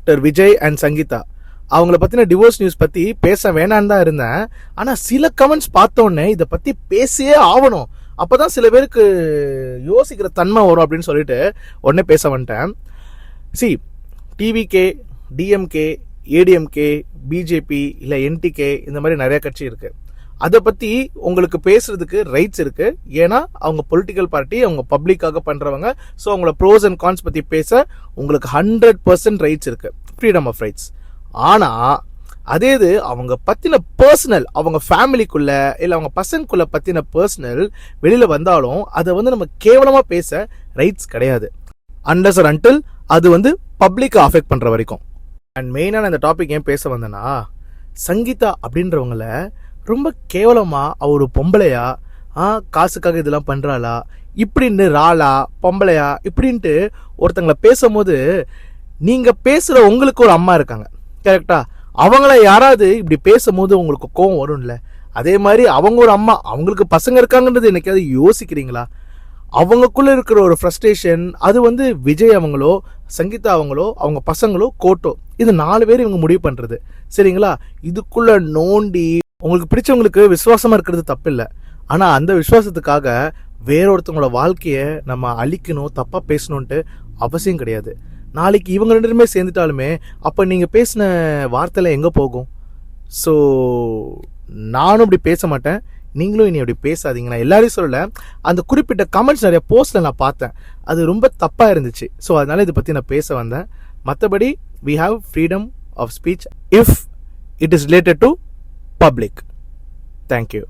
Doctor Vijay and Sangeetha அவங்கள பத்தின divorce news பத்தி பேச வேணான்னு தான் இருந்தேன். ஆனா சில கமெண்ட்ஸ் பார்த்தோன்னே இதை பத்தி பேசியே ஆகணும், அப்பதான் சில பேருக்கு யோசிக்கிற தன்மை வரும் அப்படின்னு சொல்லிட்டு உடனே பேச வந்துட்டேன். டிவிகே, டிஎம்கே, ஏடிஎம்கே, பிஜேபி இல்லை என்டிகே, இந்த மாதிரி நிறைய கட்சி இருக்கு. அதை பத்தி உங்களுக்கு பேசுறதுக்கு ரைட்ஸ் இருக்கு. ஏன்னா அவங்க பொலிட்டிக்கல் பார்ட்டி, அவங்க பப்ளிக்காக பண்றவங்க. ஸோ அவங்களோட ப்ரோஸ் அண்ட் கான்ஸ் பத்தி பேச உங்களுக்கு 100% ரைட்ஸ் இருக்கு, ஃப்ரீடம் ஆஃப் ரைட்ஸ். ஆனா அதே இது அவங்க பத்தின பர்சனல், அவங்க ஃபேமிலிக்குள்ள இல்லை அவங்க பசங்களுக்குள்ள பத்தின பர்சனல் வெளியில வந்தாலும் அதை நம்ம கேவலமா பேச ரைட்ஸ் கிடையாது, அன்லஸ் ஆர் அன்டில் அது பப்ளிக்கை அஃபெக்ட் பண்ற வரைக்கும். அண்ட் மெயினான இந்த டாபிக் ஏன் பேச வந்தேன்னா, சங்கீதா அப்படின்றவங்கள ரொம்ப கேவலமா ஒரு பொம்பளையா, காசுக்காக இதெல்லாம் பண்றாளா, இப்படின்னு ராளா பொம்பளையா இப்படின்ட்டு ஒருத்தங்களை பேசும்போது, நீங்க பேசுற உங்களுக்கு ஒரு அம்மா இருக்காங்க கரெக்டா, அவங்கள யாராவது இப்படி பேசும்போது உங்களுக்கு கோவம் வரும்ல. அதே மாதிரி அவங்க ஒரு அம்மா, அவங்களுக்கு பசங்க இருக்காங்கன்றது என்னைக்காவது யோசிக்கிறீங்களா? அவங்களுக்குள்ள இருக்கிற ஒரு ஃப்ரஸ்ட்ரேஷன், அது விஜய் அவங்களோ, சங்கீதா அவங்களோ, அவங்க பசங்களோ, கோட்டோ, இது 4 பேர் இவங்க முடிவு பண்றது சரிங்களா. இதுக்குள்ள நோண்டி உங்களுக்கு பிடிச்சவங்களுக்கு விசுவாசமா இருக்கிறது தப்பு இல்லை. ஆனா அந்த விசுவாசத்துக்காக வேற ஒருத்தவங்களோட வாழ்க்கைய நம்ம அழிக்கணும், தப்பா பேசணும்ட்டு அவசியம் கிடையாது. நாளைக்கு இவங்க 2 பேருமே சேர்ந்துட்டாலுமே அப்ப நீங்க பேசின வார்த்தையில எங்க போகும்? ஸோ நானும் இப்படி பேச மாட்டேன், நீங்களும் இனி அப்படி பேசாதீங்க. நான் எல்லாரையும் சொல்லல, அந்த குறிப்பிட்ட கமெண்ட்ஸ் நிறைய போஸ்ட்ல நான் பார்த்தேன், அது ரொம்ப தப்பா இருந்துச்சு. ஸோ அதனால இதை பத்தி நான் பேச வந்தேன். மற்றபடி we have freedom of speech if it is related to public. Thank you.